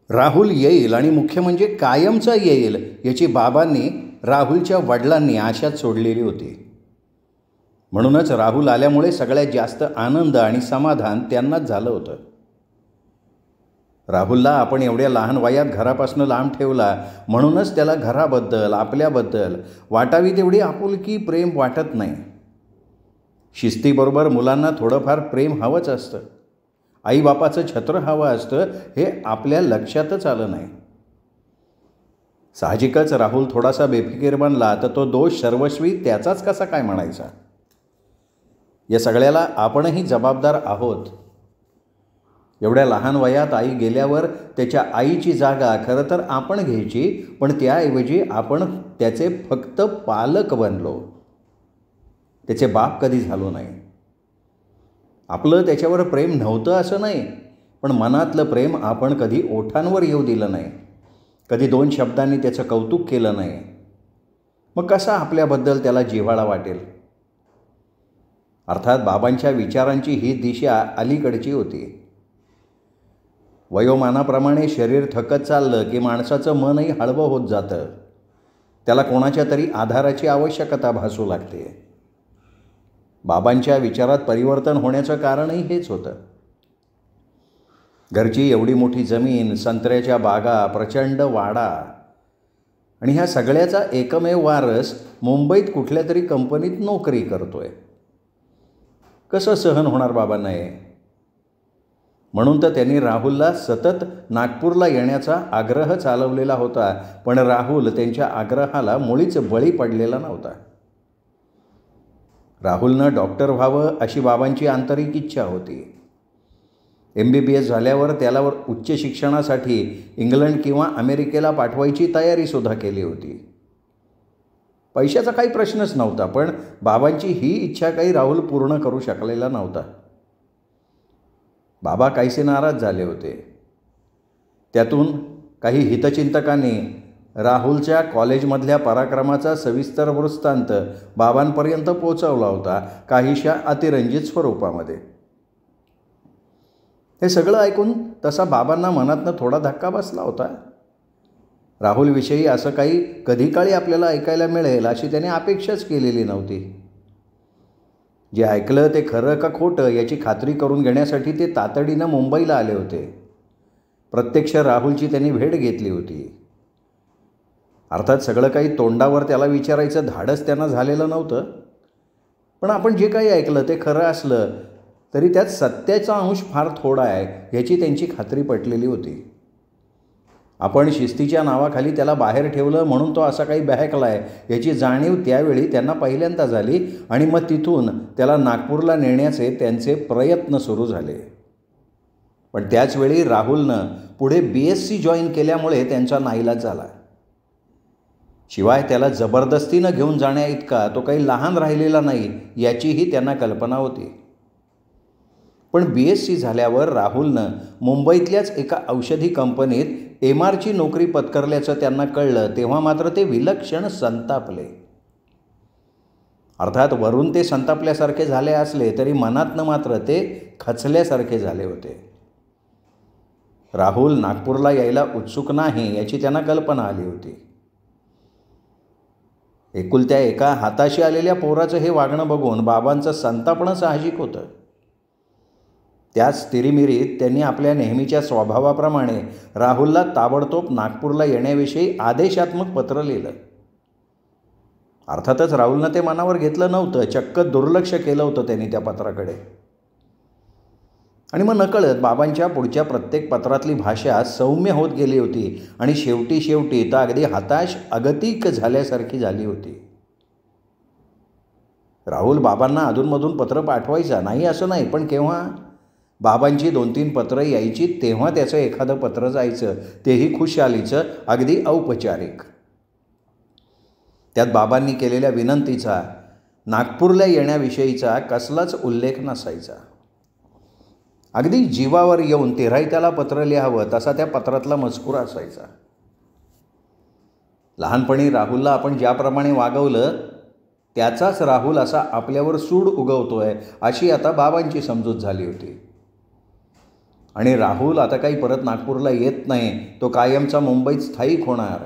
राहुल येईल आणि मुख्य म्हणजे कायमचा येईल याची बाबांनी राहुलच्या वडिलांनी आशाच सोडलेली होती. म्हणूनच राहुल आल्यामुळे सगळ्यात जास्त आनंद आणि समाधान त्यांनाच झालं होतं. राहुलला आपण एवढ्या लहान वयात घरापासून लांब ठेवला म्हणूनच त्याला घराबद्दल आपल्याबद्दल वाटावी तेवढी आपुलकी प्रेम वाटत नाही. शिस्तीबरोबर मुलांना थोडंफार प्रेम हवंच असतं. आईबापाचं छत्र हवं असतं हे आपल्या लक्षातच आलं नाही. साहजिकच राहुल थोडासा बेफिकीर बनला तर तो दोष सर्वस्वी त्याचाच कसा काय म्हणायचा. या सगळ्याला आपणही जबाबदार आहोत. एवढ्या लहान वयात आई गेल्यावर त्याच्या आईची जागा खरं तर आपण घ्यायची, पण त्याऐवजी आपण त्याचे फक्त पालक बनलो, त्याचे बाप कधी झालो नाही. आपलं त्याच्यावर प्रेम नव्हतं असं नाही, पण मनातलं प्रेम आपण कधी ओठांवर येऊ दिलं नाही, कधी 2 शब्दांनी त्याचं कौतुक केलं नाही. मग कसा आपल्याबद्दल त्याला जिव्हाळा वाटेल. अर्थात बाबांच्या विचारांची ही दिशा अलीकडची होती. वयोमानाप्रमाणे शरीर थकत चाललं की माणसाचं मनही हळवं होत जातं. त्याला कोणाच्या तरी आधाराची आवश्यकता भासू लागते. बाबांच्या विचारात परिवर्तन होण्याचं कारणही हेच होतं. घरची एवढी मोठी जमीन, संत्र्याच्या बागा, प्रचंड वाडा आणि ह्या सगळ्याचा एकमेव वारस मुंबईत कुठल्या तरी कंपनीत नोकरी करतोय. कसं सहन होणार बाबांना हे. म्हणून तर त्यांनी राहुलला सतत नागपूरला येण्याचा आग्रह चालवलेला होता, पण राहुल त्यांच्या आग्रहाला मुळीच बळी पडलेला नव्हता. राहुलनं डॉक्टर व्हावं अशी बाबांची आंतरिक इच्छा होती. MBBS झाल्यावर त्याला उच्च शिक्षणासाठी इंग्लंड किंवा अमेरिकेला पाठवायची तयारीसुद्धा केली होती. पैशाचा काही प्रश्नच नव्हता, पण बाबांची ही इच्छा काही राहुल पूर्ण करू शकलेला नव्हता. बाबा काहीसे नाराज झाले होते. त्यातून काही हितचिंतकांनी राहुलच्या कॉलेजमधल्या पराक्रमाचा सविस्तर वृत्तांत बाबांपर्यंत पोचवला होता, काहीशा अतिरंजित स्वरूपामध्ये. हे सगळं ऐकून तसा बाबांना मनातनं थोडा धक्का बसला होता. राहुलविषयी असं काही कधी काळी आपल्याला ऐकायला मिळेल अशी त्याने अपेक्षाच केलेली नव्हती. जे ऐकलं ते खरं का खोटं याची खात्री करून घेण्यासाठी ते तातडीनं मुंबईला आले होते. प्रत्यक्ष राहुलची त्यांनी भेट घेतली होती. अर्थात सगळं काही तोंडावर त्याला विचारायचं धाडस त्यांना झालेलं नव्हतं, पण आपण जे काही ऐकलं ते खरं असलं तरी त्यात सत्याचा अंश फार थोडा आहे ह्याची त्यांची खात्री पटलेली होती. आपण शिस्तीच्या नावाखाली त्याला बाहेर ठेवलं म्हणून तो असा काही बहकला आहे याची जाणीव त्यावेळी त्यांना पहिल्यांदा झाली आणि मग तिथून त्याला नागपूरला नेण्याचे त्यांचे प्रयत्न सुरू झाले. पण त्याचवेळी राहुलनं पुढे BSc जॉईन केल्यामुळे त्यांचा नाईलाज झाला. शिवाय त्याला जबरदस्तीनं घेऊन जाण्याइतका तो काही लहान राहिलेला नाही याचीही त्यांना कल्पना होती. पण BSc झाल्यावर राहुलनं मुंबईतल्याच एका औषधी कंपनीत MRची नोकरी पत्करल्याचं त्यांना कळलं तेव्हा मात्र ते विलक्षण संतापले. अर्थात वरून ते संतापल्यासारखे झाले असले तरी मनातनं मात्र ते खचल्यासारखे झाले होते. राहुल नागपूरला यायला उत्सुक नाही याची त्यांना कल्पना आली होती. एकुलत्या एका हाताशी आलेल्या पोराचं हे वागणं बघून बाबांचं संतापणं साहजिक होतं. त्याच तिरीमिरीत त्यांनी आपल्या नेहमीच्या स्वभावाप्रमाणे राहुलला ताबडतोब नागपूरला येण्याविषयी आदेशात्मक पत्र लिहिलं. अर्थातच राहुलनं ते मनावर घेतलं नव्हतं, चक्क दुर्लक्ष केलं होतं त्यांनी त्या पत्राकडे. आणि मग नकळत बाबांच्या पुढच्या प्रत्येक पत्रातली भाषा सौम्य होत गेली होती आणि शेवटी तर अगदी हताश अगतिक झाल्यासारखी झाली होती. राहुल बाबांना अधूनमधून पत्र पाठवायचा नाही असं नाही, पण केव्हा बाबांची 2-3 पत्र यायची तेव्हा त्याचं एखादं पत्र जायचं, तेही खुशालीचं, अगदी औपचारिक. त्यात बाबांनी केलेल्या विनंतीचा, नागपूरला येण्याविषयीचा कसलाच उल्लेख नसायचा. अगदी जीवावर येऊन तेव्हाही त्याला पत्र लिहावं तसा त्या पत्रातला मजकूर असायचा. लहानपणी राहुलला आपण ज्याप्रमाणे वागवलं त्याचाच राहुल असा आपल्यावर सूड उगवतोय अशी आता बाबांची समजूत झाली होती. आणि राहुल आता काही परत नागपूरला येत नाही, तो कायमचा मुंबईत स्थायिक होणार.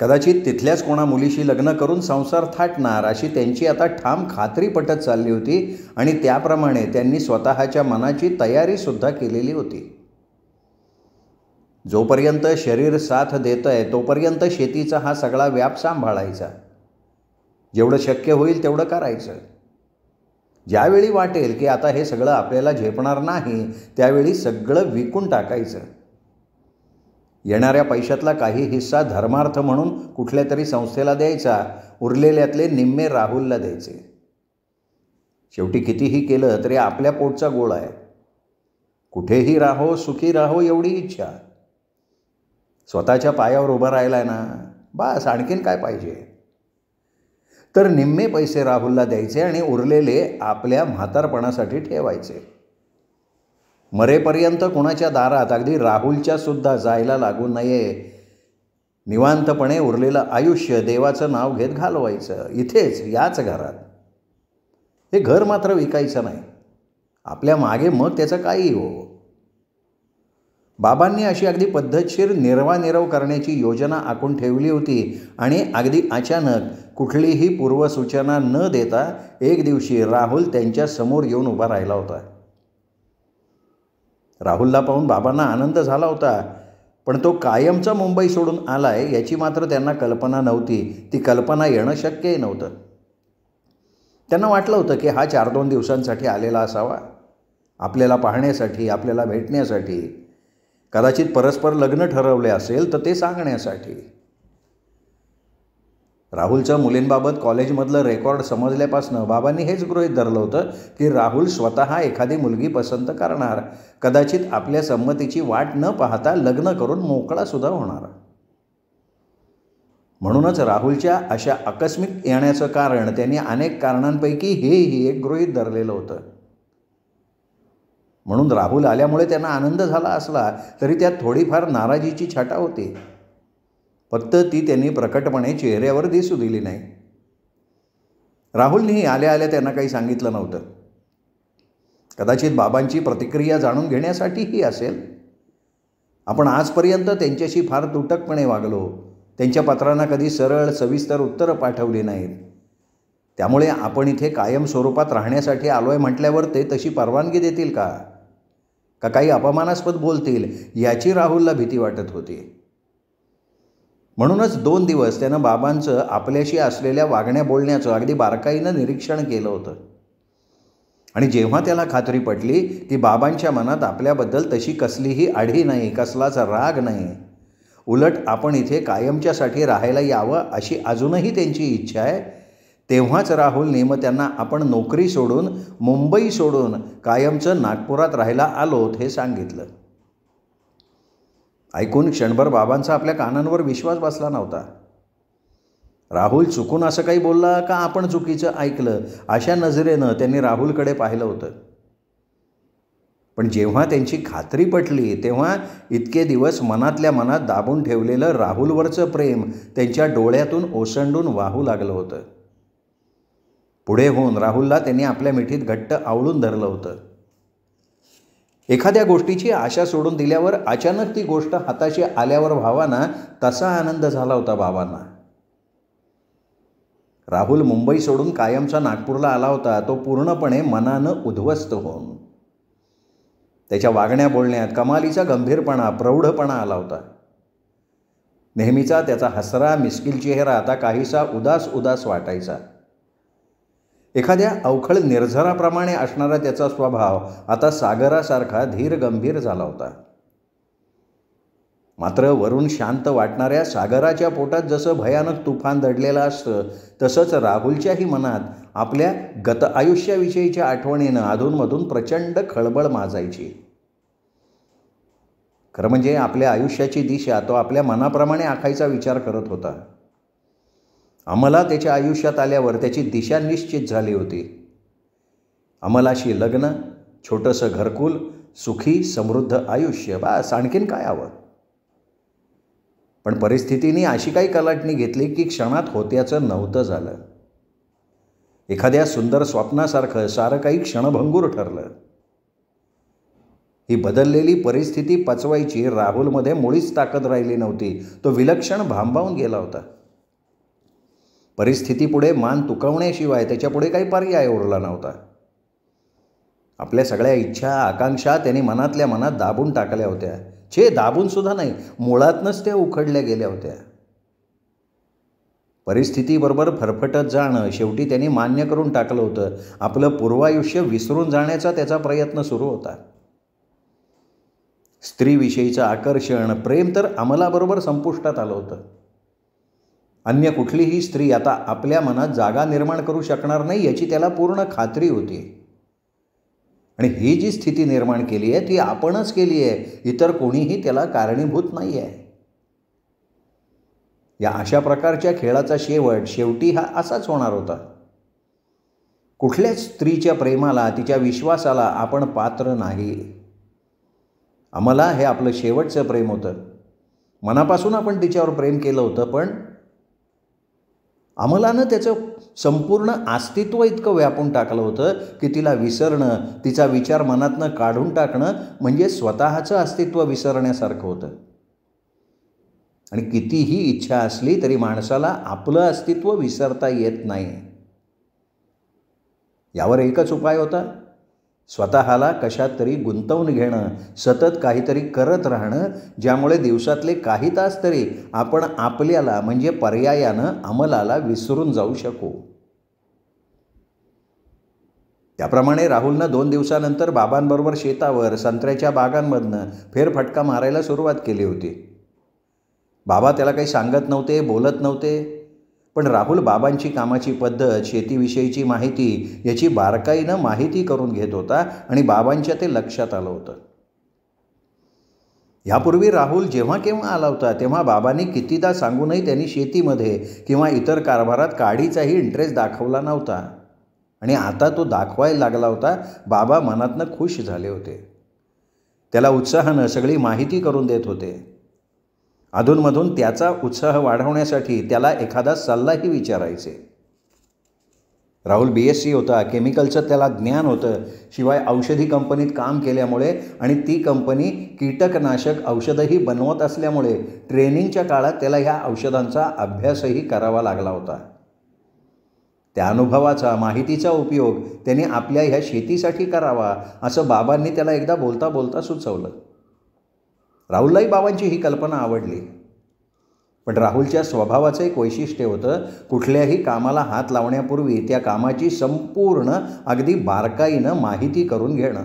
कदाचित तिथल्याच कोणा मुलीशी लग्न करून संसार थाटणार अशी त्यांची आता ठाम खात्री पटत चालली होती आणि त्याप्रमाणे त्यांनी स्वतःच्या मनाची तयारीसुद्धा केलेली होती. जोपर्यंत शरीर साथ देतंय तोपर्यंत शेतीचा हा सगळा व्याप सांभाळायचा. जेवढं शक्य होईल तेवढं करायचं. ज्यावेळी वाटेल की आता हे सगळं आपल्याला झेपणार नाही त्यावेळी सगळं विकून टाकायचं. येणाऱ्या पैशातला काही हिस्सा धर्मार्थ म्हणून कुठल्या तरी संस्थेला द्यायचा, उरलेल्यातले निम्मे राहुलला द्यायचे. शेवटी कितीही केलं तरी आपल्या पोटचा गोळ आहे. कुठेही राहो, सुखी राहो एवढी इच्छा. स्वतःच्या पायावर उभं राहिलाय ना, बस आणखीन काय पाहिजे. तर निम्मे पैसे राहुलला द्यायचे आणि उरलेले आपल्या म्हातारपणासाठी ठेवायचे. मरेपर्यंत कुणाच्या दारात, अगदी राहुलच्या सुद्धा जायला लागू नये. निवांतपणे उरलेलं आयुष्य देवाचं नाव घेत घालवायचं इथेच, याच घरात. हे घर मात्र विकायचं नाही. आपल्या मागे मग त्याचं काही हो. बाबांनी अशी अगदी पद्धतशीर निर्वानिरव करण्याची योजना आखून ठेवली होती आणि अगदी अचानक कुठलीही पूर्वसूचना न देता एक दिवशी राहुल त्यांच्या समोर येऊन उभा राहिला होता. राहुलला पाहून बाबांना आनंद झाला होता, पण तो कायमचा मुंबई सोडून आलाय याची मात्र त्यांना कल्पना नव्हती. ती कल्पना येणं शक्यही नव्हतं. त्यांना वाटलं होतं की हा 4-2 दिवसांसाठी आलेला असावा, आपल्याला पाहण्यासाठी, आपल्याला भेटण्यासाठी. कदाचित परस्पर लग्न ठरवले असेल तर ते सांगण्यासाठी. राहुलचं मुलींबाबत कॉलेजमधलं रेकॉर्ड समजल्यापासून बाबांनी हेच गृहीत धरलं होतं की राहुल स्वतः एखादी मुलगी पसंत करणार, कदाचित आपल्या संमतीची वाट न पाहता लग्न करून मोकळासुद्धा होणार. म्हणूनच राहुलच्या अशा आकस्मिक येण्याचं कारण त्यांनी अनेक कारणांपैकी हेही एक गृहीत धरलेलं होतं. म्हणून राहुल आल्यामुळे त्यांना आनंद झाला असला तरी त्यात थोडीफार नाराजीची छटा होती. फक्त ती त्यांनी प्रकटपणे चेहऱ्यावर दिसू दिली नाही. राहुलनेही आल्या आल्या त्यांना काही सांगितलं नव्हतं. कदाचित बाबांची प्रतिक्रिया जाणून घेण्यासाठीही असेल. आपण आजपर्यंत त्यांच्याशी फार तुटकपणे वागलो. त्यांच्या पत्रांना कधी सरळ सविस्तर उत्तरं पाठवली नाहीत. त्यामुळे आपण इथे कायम स्वरूपात राहण्यासाठी आलोय म्हटल्यावर ते तशी परवानगी देतील का काही अपमानास्पद बोलतील याची राहुलला भीती वाटत होती. म्हणूनच 2 दिवस त्यानं बाबांचं आपल्याशी असलेल्या वागण्या बोलण्याचं अगदी बारकाईनं निरीक्षण केलं होतं. आणि जेव्हा त्याला खात्री पटली की बाबांच्या मनात आपल्याबद्दल तशी कसलीही आढी नाही, कसलाच राग नाही, उलट आपण इथे कायमच्यासाठी राहायला यावं अशी अजूनही त्यांची इच्छा आहे, तेव्हाच राहुलने मग त्यांना आपण नोकरी सोडून, मुंबई सोडून कायमचं नागपुरात राहायला आलोत हे सांगितलं. ऐकून क्षणभर बाबांचा आपल्या कानांवर विश्वास बसला नव्हता. राहुल चुकून असं काही बोलला का आपण चुकीचं ऐकलं अशा नजरेनं त्यांनी राहुलकडे पाहिलं होतं. पण जेव्हा त्यांची खात्री पटली तेव्हा इतके दिवस मनातल्या मनात दाबून ठेवलेलं राहुलवरचं प्रेम त्यांच्या डोळ्यातून ओसंडून वाहू लागलं होतं. पुढे होऊन राहुलला त्यांनी आपल्या मिठीत घट्ट आवळून धरलं होतं. एखाद्या गोष्टीची आशा सोडून दिल्यावर अचानक ती गोष्ट हाताशी आल्यावर व्हावा ना, तसा आनंद झाला होता बाबांना. राहुल मुंबई सोडून कायमचा नागपूरला आला होता तो पूर्णपणे मनानं उद्ध्वस्त होऊन. त्याच्या वागण्या बोलण्यात कमालीचा गंभीरपणा, प्रौढपणा आला होता. नेहमीचा त्याचा हसरा मिस्किल चेहरा आता काहीसा उदास उदास वाटायचा. एखाद्या अवखळ निर्झराप्रमाणे असणारा त्याचा स्वभाव आता सागरासारखा धीर गंभीर झाला होता. मात्र वरून शांत वाटणाऱ्या सागराच्या पोटात जसं भयानक तुफान दडलेलं असतं तसंच राहुलच्याही मनात आपल्या गत आयुष्याविषयीच्या आठवणीनं अधूनमधून प्रचंड खळबळ माजायची. खरं म्हणजे आपल्या आयुष्याची दिशा तो आपल्या मनाप्रमाणे आखायचा विचार करत होता. अमला त्याच्या आयुष्यात आल्यावर त्याची दिशा निश्चित झाली होती. अमलाशी लग्न, छोटंसं घरकुल, सुखी समृद्ध आयुष्य, बस आणखीन काय हवं. पण परिस्थितीने अशी काही कलाटणी घेतली की क्षणात होत्याचं नव्हतं झालं. एखाद्या सुंदर स्वप्नासारखं सारं काही क्षणभंगूर ठरलं. ही बदललेली परिस्थिती पचवायची राहुलमध्ये मुळीच ताकद राहिली नव्हती. तो विलक्षण भांबावून गेला होता. परिस्थितीपुढे मान तुकवण्याशिवाय त्याच्यापुढे काही पर्याय उरला नव्हता. आपल्या सगळ्या इच्छा आकांक्षा त्यांनी मनातल्या मनात दाबून टाकल्या होत्या. दाबून सुद्धा नाही, मुळातनंच त्या उखडल्या गेल्या होत्या. परिस्थितीबरोबर फरफटत जाणं शेवटी त्यांनी मान्य करून टाकलं होतं. आपलं पूर्वायुष्य विसरून जाण्याचा त्याचा प्रयत्न सुरू होता. स्त्रीविषयीचं आकर्षण, प्रेम तर अमलाबरोबर संपुष्टात आलं होतं. अन्य कुठलीही स्त्री आता आपल्या मनात जागा निर्माण करू शकणार नाही याची त्याला पूर्ण खात्री होती. आणि ही जी स्थिती निर्माण केली आहे ती आपणच केली आहे, इतर कोणीही त्याला कारणीभूत नाही आहे. या अशा प्रकारच्या खेळाचा शेवटी हा असाच होणार होता. कुठल्याच स्त्रीच्या प्रेमाला, तिच्या विश्वासाला आपण पात्र नाही. अमला हे आपलं शेवटचं प्रेम होतं. मनापासून आपण तिच्यावर प्रेम केलं होतं, पण अमलानं त्याचं संपूर्ण अस्तित्व इतकं व्यापून टाकलं होतं की तिला विसरणं, तिचा विचार मनातनं काढून टाकणं म्हणजे स्वतःचं अस्तित्व विसरण्यासारखं होतं. आणि कितीही इच्छा असली तरी माणसाला आपलं अस्तित्व विसरता येत नाही. यावर एकच उपाय होता, स्वतःला कशात तरी गुंतवून घेणं, सतत काहीतरी करत राहणं, ज्यामुळे दिवसातले काही तास तरी आपण आपल्याला म्हणजे पर्यायानं अमलाला विसरून जाऊ शकू. त्याप्रमाणे राहुलनं 2 दिवसानंतर बाबांबरोबर शेतावर संत्र्याच्या बागांमधनं फेरफटका मारायला सुरुवात केली होती. बाबा त्याला काही सांगत नव्हते, बोलत नव्हते, पण राहुल बाबांची कामाची पद्धत, शेतीविषयीची माहिती याची बारकाईनं माहिती करून घेत होता आणि बाबांच्या ते लक्षात आलं होतं. ह्यापूर्वी राहुल जेव्हा केव्हा आला होता तेव्हा बाबांनी कितीदा सांगूनही त्यांनी शेतीमध्ये किंवा इतर कारभारात काडीचाही इंटरेस्ट दाखवला नव्हता. आणि आता तो दाखवायला लागला होता. बाबा मनातनं खुश झाले होते. त्याला उत्साहानं सगळी माहिती करून देत होते. अधूनमधून त्याचा उत्साह वाढवण्यासाठी त्याला एखादा सल्लाही विचारायचे. राहुल BSc होता, केमिकलचं त्याला ज्ञान होतं. शिवाय औषधी कंपनीत काम केल्यामुळे आणि ती कंपनी कीटकनाशक औषधंही बनवत असल्यामुळे ट्रेनिंगच्या काळात त्याला ह्या औषधांचा अभ्यासही करावा लागला होता. त्या अनुभवाचा, माहितीचा उपयोग त्याने आपल्या ह्या शेतीसाठी करावा असं बाबांनी त्याला एकदा बोलता बोलता सुचवलं. राहुललाही बाबांची ही कल्पना आवडली. पण राहुलच्या स्वभावाचं एक वैशिष्ट्य होतं, कुठल्याही कामाला हात लावण्यापूर्वी त्या कामाची संपूर्ण अगदी बारकाईनं माहिती करून घेणं.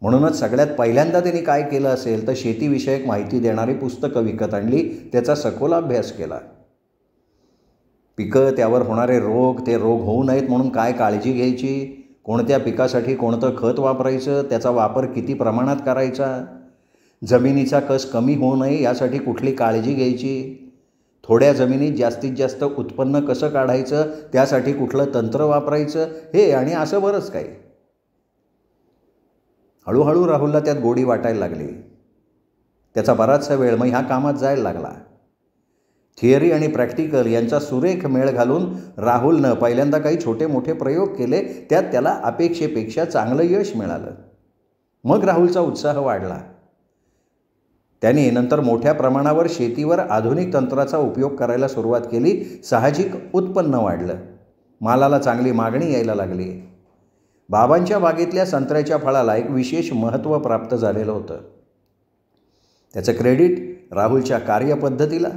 म्हणूनच सगळ्यात पहिल्यांदा त्यांनी काय केलं असेल तर शेतीविषयक माहिती देणारी पुस्तकं विकत आणली, त्याचा सखोल अभ्यास केला. पिकं, त्यावर होणारे रोग, ते रोग होऊ नयेत म्हणून काय काळजी घ्यायची, कोणत्या पिकासाठी कोणतं खत वापरायचं, त्याचा वापर किती प्रमाणात करायचा, जमिनीचा कस कमी होऊ नये यासाठी कुठली काळजी घ्यायची, थोड्या जमिनीत जास्तीत जास्त उत्पन्न कसं काढायचं, त्यासाठी कुठलं तंत्र वापरायचं, हे आणि असं बरंच काही. हळूहळू राहुलला त्यात गोडी वाटायला लागली. त्याचा बराचसा वेळ मग ह्या कामात जायला लागला. थिअरी आणि प्रॅक्टिकल यांचा सुरेख मेळ घालून राहुलनं पहिल्यांदा काही छोटे मोठे प्रयोग केले. त्यात त्याला अपेक्षेपेक्षा चांगलं यश मिळालं. मग राहुलचा उत्साह वाढला. त्याने नंतर मोठ्या प्रमाणावर शेतीवर आधुनिक तंत्राचा उपयोग करायला सुरुवात केली. साहजिक उत्पन्न वाढलं. मालाला चांगली मागणी यायला लागली. बाबांच्या बागेतल्या संत्र्याच्या फळाला एक विशेष महत्त्व प्राप्त झालेलं होतं. त्याचं क्रेडिट राहुलच्या कार्यपद्धतीला,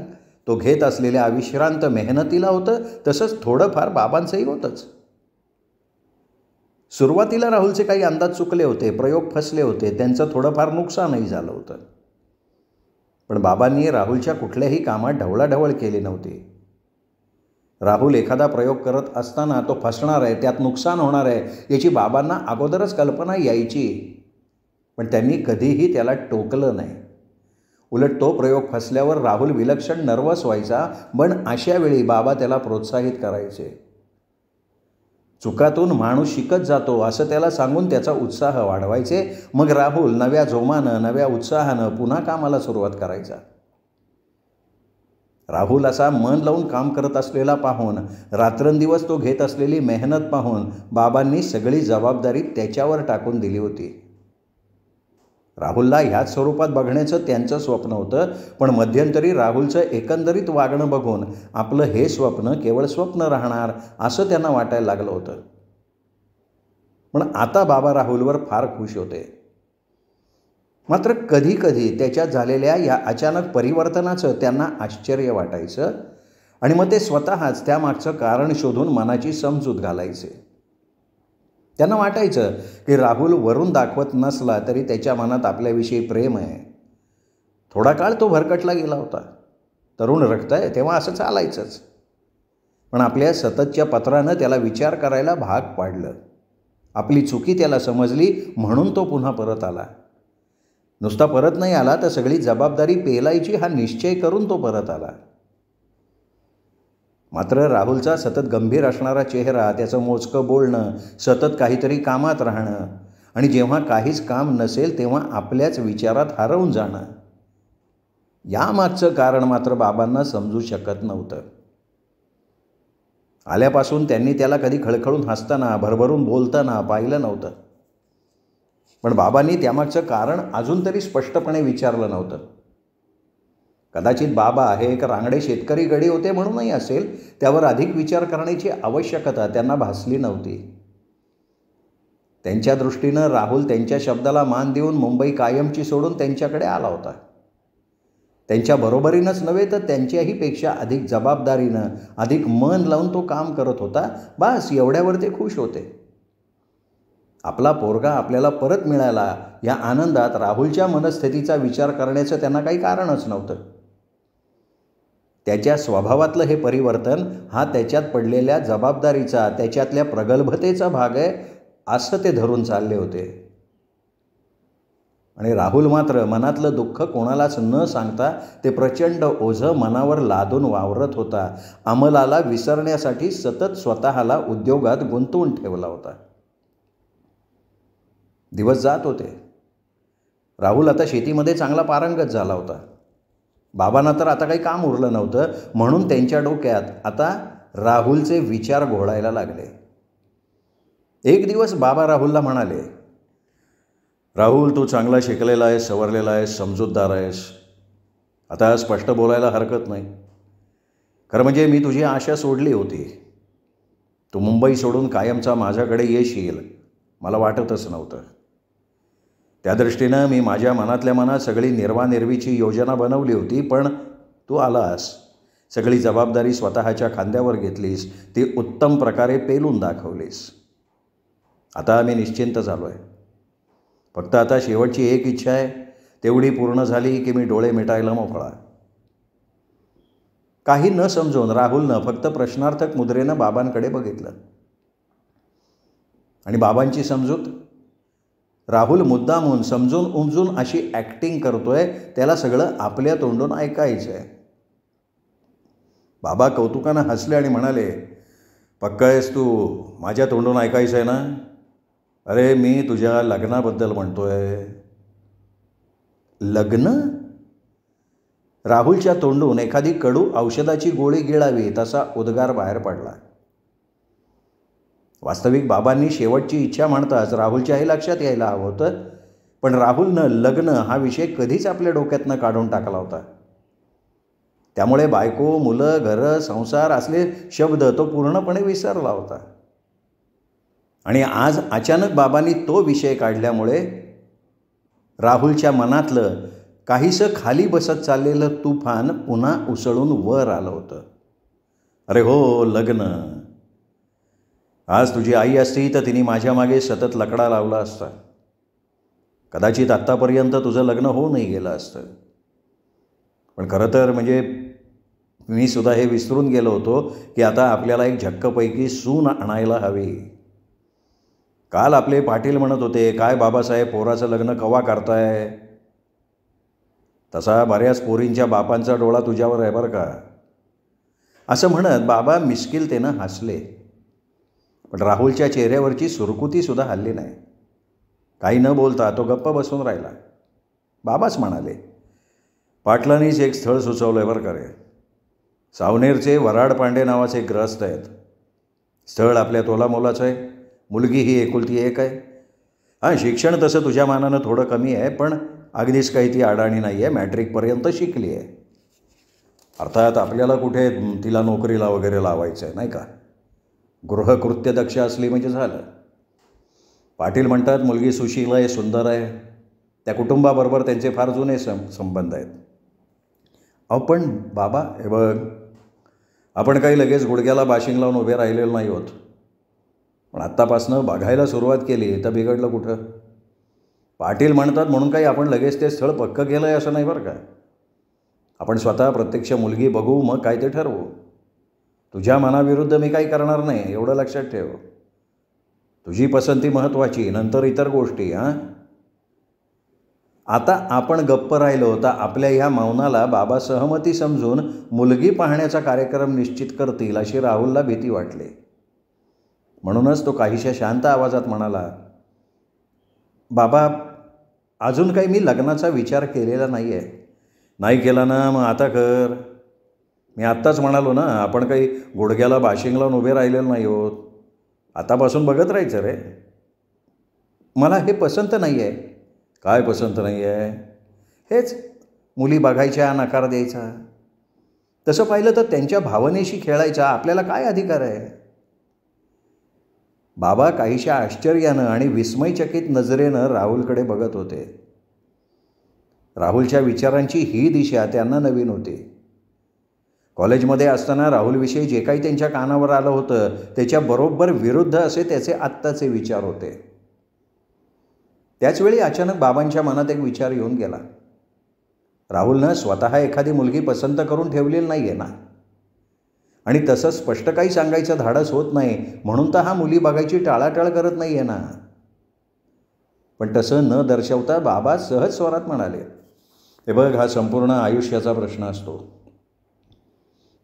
तो घेत असलेल्या अविश्रांत मेहनतीला होतं. तसंच थोडंफार बाबांचंही होतंच. सुरुवातीला राहुलचे काही अंदाज चुकले होते, प्रयोग फसले होते, त्यांचं थोडंफार नुकसानही झालं होतं. पण बाबांनी राहुलच्या कुठल्याही कामात ढवळाढवळ केली नव्हती. राहुल एखादा प्रयोग करत असताना तो फसणार आहे, त्यात नुकसान होणार आहे याची बाबांना अगोदरच कल्पना यायची, पण त्यांनी कधीही त्याला टोकलं नाही. उलट तो प्रयोग फसल्यावर राहुल विलक्षण नर्वस व्हायचा, पण अशा वेळी बाबा त्याला प्रोत्साहित करायचे. चुकातून माणूस शिकत जातो असं त्याला सांगून त्याचा उत्साह वाढवायचे. मग राहुल नव्या जोमानं, नव्या उत्साहानं पुन्हा कामाला सुरुवात करायचा. राहुल असा मन लावून काम करत असलेला पाहून, रात्रंदिवस तो घेत असलेली मेहनत पाहून बाबांनी सगळी जबाबदारी त्याच्यावर टाकून दिली होती. राहुलला ह्याच स्वरूपात बघण्याचं त्यांचं स्वप्न होतं, पण मध्यंतरी राहुलचं एकंदरीत वागणं बघून आपलं हे स्वप्न केवळ स्वप्न राहणार असं त्यांना वाटायला लागलं होतं. पण आता बाबा राहुलवर फार खुश होते. मात्र कधीकधी त्याच्यात झालेल्या या अचानक परिवर्तनाचं त्यांना आश्चर्य वाटायचं आणि मग ते स्वतःच त्यामागचं कारण शोधून मनाची समजूत घालायचे. त्यांना वाटायचं की राहुल वरून दाखवत नसला तरी त्याच्या मनात आपल्याविषयी प्रेम आहे. थोडा काळ तो भरकटला गेला होता. तरुण रक्त आहे तेव्हा असं चालायचंच. पण आपल्या सततच्या पत्रानं त्याला विचार करायला भाग पाडलं. आपली चुकी त्याला समजली म्हणून तो पुन्हा परत आला. नुसता परत नाही आला तर सगळी जबाबदारी पेलायची हा निश्चय करून तो परत आला. मात्र राहुलचा सतत गंभीर असणारा चेहरा, त्याचं मोजकं बोलणं, सतत काहीतरी कामात राहणं आणि जेव्हा काहीच काम नसेल तेव्हा आपल्याच विचारात हरवून जाणं, यामागचं कारण मात्र बाबांना समजू शकत नव्हतं. आल्यापासून त्यांनी त्याला कधी खळखळून हसताना, भरभरून बोलताना पाहिलं नव्हतं. पण बाबांनी त्यामागचं कारण अजून तरी स्पष्टपणे विचारलं नव्हतं. कदाचित बाबा हे एक रांगडे शेतकरी गडी होते म्हणूनही असेल, त्यावर अधिक विचार करण्याची आवश्यकता त्यांना भासली नव्हती. त्यांच्या दृष्टीनं राहुल त्यांच्या शब्दाला मान देऊन मुंबई कायमची सोडून त्यांच्याकडे आला होता. त्यांच्या बरोबरीनंच नव्हे तर त्यांच्याहीपेक्षा अधिक जबाबदारीनं, अधिक मन लावून तो काम करत होता. बस एवढ्यावर ते खुश होते. आपला पोरगा आपल्याला परत मिळाला या आनंदात राहुलच्या मनस्थितीचा विचार करण्याचं त्यांना काही कारणच नव्हतं. त्याच्या स्वभावातलं हे परिवर्तन हा त्याच्यात पडलेल्या जबाबदारीचा, त्याच्यातल्या प्रगल्भतेचा भाग आहे असं ते धरून चालले होते. आणि राहुल मात्र मनातलं दुःख कोणालाच न सांगता ते प्रचंड ओझं मनावर लादून वावरत होता. अंमलाला विसरण्यासाठी सतत स्वतःला उद्योगात गुंतवून ठेवला होता. दिवस जात होते. राहुल आता शेतीमध्ये चांगला पारंगत झाला होता. बाबांना तर आता काही काम उरलं नव्हतं म्हणून त्यांच्या डोक्यात आता राहुलचे विचार घोळायला लागले. एक दिवस बाबा राहुलला म्हणाले, राहुल, तू चांगला शिकलेला आहेस, सवरलेला आहेस, समजूतदार आहेस. आता स्पष्ट बोलायला हरकत नाही. खरं म्हणजे मी तुझी आशा सोडली होती. तू मुंबई सोडून कायमचा माझ्याकडे येशील मला वाटतच नव्हतं. त्या दृष्टीनं मी माझ्या मनातल्या मनात सगळी निर्वानिर्वीची योजना बनवली होती. पण तू आलास, सगळी जबाबदारी स्वतःच्या खांद्यावर घेतलीस, ती उत्तम प्रकारे पेलून दाखवलीस. आता मी निश्चिंत झालो आहे. फक्त आता शेवटची एक इच्छा आहे, तेवढी पूर्ण झाली की मी डोळे मिटायला मोकळा. काही न समजून राहुलनं फक्त प्रश्नार्थक मुद्रेनं बाबांकडे बघितलं. आणि बाबांची समजूत, राहुल मुद्दामून समजून उमजून अशी ॲक्टिंग करतोय, त्याला सगळं आपल्या तोंडून ऐकायचं आहे. बाबा कौतुकानं हसले आणि म्हणाले, पक्का आहेस तू? माझ्या तोंडून ऐकायचं आहे ना? अरे मी तुझ्या लग्नाबद्दल म्हणतोय. लग्न? राहुलच्या तोंडून एखादी कडू औषधाची गोळी गिळावी तसा उद्गार बाहेर पडला. वास्तविक बाबांनी शेवटची इच्छा म्हणताच राहुलच्या हे लक्षात यायला हवं होतं. पण राहुलनं लग्न हा विषय कधीच आपल्या डोक्यातनं काढून टाकला होता. त्यामुळे बायको, मुलं, घरं, संसार असले शब्द तो पूर्णपणे विसरला होता. आणि आज अचानक बाबांनी तो विषय काढल्यामुळे राहुलच्या मनातलं काहीसं खाली बसत चाललेलं तुफान पुन्हा उसळून वर आलं होतं. अरे हो, लग्न. आज तुझी आई असती तर तिने माझ्या मागे सतत लकडा लावला असता. कदाचित आत्तापर्यंत तुझं लग्न होऊनही गेलं असतं. पण खरं तर म्हणजे मी सुद्धा हे विसरून गेलो होतो की आता आपल्याला एक झक्कपैकी सून आणायला हवी. काल आपले पाटील म्हणत होते, काय बाबासाहेब पोराचं लग्न कवा करताय? तसा बऱ्याच पोरींच्या बापांचा डोळा तुझ्यावर आहे बरं का. असं म्हणत बाबा मिश्किलतेनं हसले. पण राहुलच्या चेहऱ्यावरची सुरकुतीसुद्धा हल्ली नाही. काही न बोलता तो गप्प बसून राहिला. बाबाच म्हणाले, पाटलांनीच एक स्थळ सुचवलं आहे बरं का रे. सावनेरचे वराड पांडे नावाचे ग्रस्त आहेत. स्थळ आपल्या तोलामोलाचं आहे. मुलगी ही एकुलती एक आहे. हां, शिक्षण तसं तुझ्या मानानं थोडं कमी आहे, पण अगदीच काही ती अडाणी नाही आहे, मॅट्रिकपर्यंत शिकली आहे. अर्थात आपल्याला कुठे तिला नोकरीला वगैरे लावायचं आहे, नाही का. गृहकृत्य दक्ष असली म्हणजे झालं. पाटील म्हणतात मुलगी सुशील आहे, सुंदर आहे. त्या कुटुंबाबरोबर त्यांचे फार जुने संबंध आहेत. अहो पण बाबा, हे बघ, आपण काही लगेच गुडघ्याला बाशिंग लावून उभे राहिलेलो नाही आहोत. पण आत्तापासनं बघायला सुरुवात केली तर बिघडलं कुठं. पाटील म्हणतात म्हणून काही आपण लगेच ते स्थळ पक्कं केलं आहे असं नाही बरं का. आपण स्वतः प्रत्यक्ष मुलगी बघू, मग काय ते ठरवू. तुझ्या मनाविरुद्ध मी काही करणार नाही, एवढं लक्षात ठेव. तुझी पसंती महत्त्वाची, नंतर इतर गोष्टी. आता आपण गप्प राहिलो तर आपल्या ह्या मौनाला बाबा सहमती समजून मुलगी पाहण्याचा कार्यक्रम निश्चित करतील अशी राहुलला भीती वाटली. म्हणूनच तो काहीशा शांत आवाजात म्हणाला, बाबा, अजून काही मी लग्नाचा विचार केलेला नाही आहे. नाही केला ना, मग आता कर. मी आत्ताच म्हणालो ना, आपण काही गुडघ्याला बाशिंग लावून उभे राहिलेलो नाही आहोत. आतापासून बघत राहायचं रे. मला हे पसंत नाही आहे. काय पसंत नाही आहे? हेच मुली बघायच्या, नकार द्यायचा. तसं पाहिलं तर त्यांच्या भावनेशी खेळायचा आपल्याला काय अधिकार आहे? बाबा काहीशा आश्चर्यानं आणि विस्मयचकित नजरेनं राहुलकडे बघत होते. राहुलच्या विचारांची ही दिशा त्यांना नवीन होती. कॉलेजमध्ये असताना राहुलविषयी जे काही त्यांच्या कानावर आलं होतं त्याच्या बरोबर विरुद्ध असे त्याचे आत्ताचे विचार होते. त्याचवेळी अचानक बाबांच्या मनात एक विचार येऊन गेला. राहुलनं स्वतः एखादी मुलगी पसंत करून ठेवलेली नाही आहे ना, आणि तसं स्पष्ट काही सांगायचं धाडस होत नाही म्हणून तर हा मुली बघायची टाळाटाळ करत नाही आहे ना. पण तसं न दर्शवता बाबा सहज स्वरात म्हणाले, हे बघ, हा संपूर्ण आयुष्याचा प्रश्न असतो.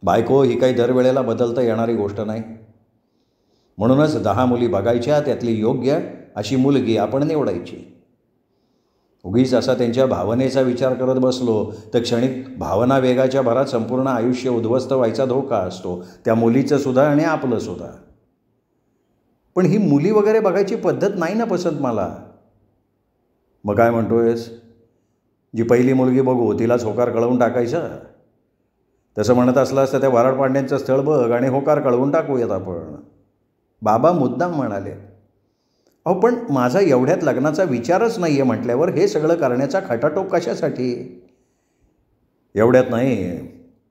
बायको ही काही दरवेळेला बदलता येणारी गोष्ट नाही. म्हणूनच 10 मुली बघायच्या, त्यातली योग्य अशी मुलगी आपण निवडायची. उगीच असा त्यांच्या भावनेचा विचार करत बसलो तर क्षणिक भावना वेगाच्या भरात संपूर्ण आयुष्य उद्ध्वस्त व्हायचा धोका असतो, त्या मुलीचं सुद्धा आणि आपलं सुद्धा. पण ही मुली वगैरे बघायची पद्धत नाही ना पसंत मला. मग काय म्हणतोयस? जी पहिली मुलगी बघू तिलाच होकार कळवून टाकायचं? तसं म्हणत असलास तर त्या वराड पांड्यांचं स्थळ बघ आणि होकार कळवून टाकूयात आपण. बाबा मुद्दाम म्हणाले, अहो पण माझा एवढ्यात लग्नाचा विचारच नाही आहे म्हटल्यावर हे सगळं करण्याचा खटाटोप कशासाठी? एवढ्यात नाही,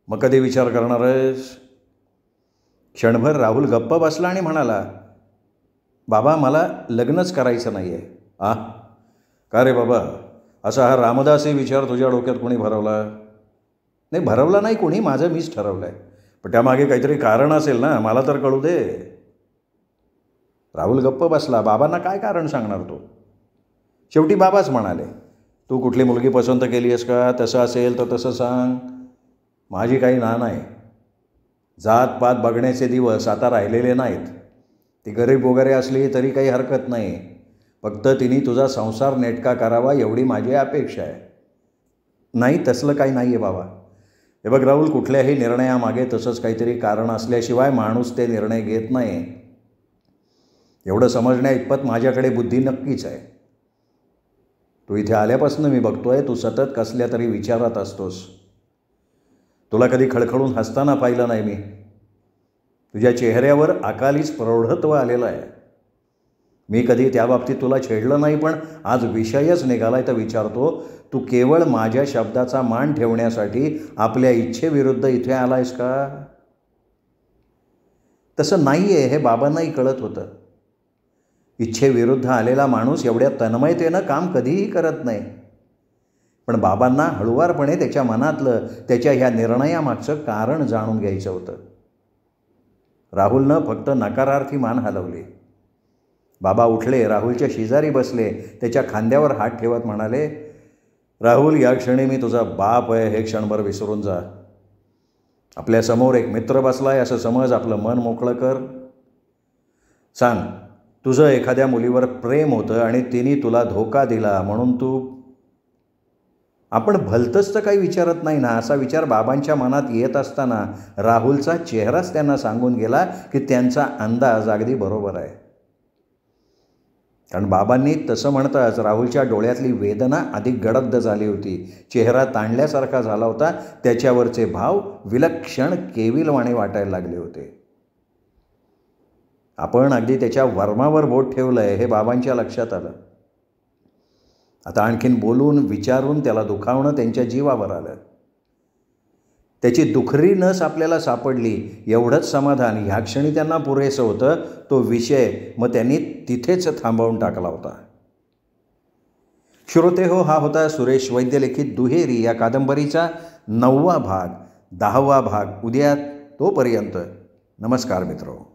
मग कधी विचार करणार आहेस? क्षणभर राहुल गप्प बसला आणि म्हणाला, बाबा, मला लग्नच करायचं नाही आहे. का रे बाबा, असा हा रामदासी विचार तुझ्या डोक्यात कोणी भरवला? नाही, भरवला नाही कोणी, माझं मीच ठरवलं आहे. पण त्यामागे काहीतरी कारण असेल ना, मला तर कळू दे. राहुल गप्प बसला. बाबांना काय कारण सांगणार तो? शेवटी बाबाच म्हणाले, तू कुठली मुलगी पसंत केली आहेस का? तसं असेल तर तसं सांग. माझी काही ना नाही. जातपात बघण्याचे दिवस आता राहिलेले नाहीत. ती गरीब वगैरे असली तरी काही हरकत नाही. फक्त तिने तुझा संसार नेटका करावा एवढी माझी अपेक्षा आहे. नाही, तसलं काही नाही आहे बाबा. हे बघ राहुल, कुठल्याही निर्णयामागे तसंच काहीतरी कारण असल्याशिवाय माणूस ते निर्णय घेत नाही. एवढं समजण्या इतपत माझ्याकडे बुद्धी नक्कीच आहे. तू इथे आल्यापासून मी बघतोय तू सतत कसल्या तरी विचारात असतोस. तुला कधी खळखळून हसताना पाहिलं नाही मी. तुझ्या चेहऱ्यावर अकालीच प्रौढत्व आलेलं आहे. मी कधी त्याबाबतीत तुला छेडलं नाही, पण आज विषयच निघालाय तर विचारतो, तू केवळ माझ्या शब्दाचा मान ठेवण्यासाठी आपल्या इच्छेविरुद्ध इथे आलायस का? तसं नाही आहे हे बाबांनाही कळत होतं. इच्छेविरुद्ध आलेला माणूस एवढ्या तन्मयतेनं काम कधीही करत नाही. पण बाबांना हळुवारपणे त्याच्या मनातलं, त्याच्या ह्या निर्णयामागचं कारण जाणून घ्यायचं होतं. राहुलनं फक्त नकारार्थी मान हलवली. बाबा उठले, राहुलच्या शेजारी बसले, त्याच्या खांद्यावर हात ठेवत म्हणाले, राहुल, या क्षणी मी तुझा बाप आहे हे क्षणभर विसरून जा. आपल्यासमोर एक मित्र बसलाय असं समज, आपलं मन मोकळं कर. सांग, तुझं एखाद्या मुलीवर प्रेम होतं आणि तिने तुला धोका दिला म्हणून तू... आपण भलतंच तर काही विचारत नाही ना, असा विचार बाबांच्या मनात येत असताना राहुलचा चेहराच त्यांना सांगून गेला की त्यांचा अंदाज अगदी बरोबर आहे. कारण बाबांनी तसं म्हणताच राहुलच्या डोळ्यातली वेदना अधिक गडद झाली होती. चेहरा ताणल्यासारखा झाला होता. त्याच्यावरचे भाव विलक्षण केविलवाणे वाटायला लागले होते. आपण अगदी त्याच्या वर्मावर बोट ठेवलं आहे हे बाबांच्या लक्षात आलं. आता आणखीन बोलून विचारून त्याला दुखावणं त्यांच्या जीवावर आलं. त्याची दुखरी नस आपल्याला सापडली एवढंच समाधान ह्या क्षणी त्यांना पुरेसं होतं. तो विषय मग त्यांनी तिथेच थांबवून टाकला होता. श्रोते हो, हा होता सुरेश वैद्य लिखित दुहेरी या कादंबरीचा 9वा भाग. 10वा भाग उद्या. तोपर्यंत नमस्कार मित्रो.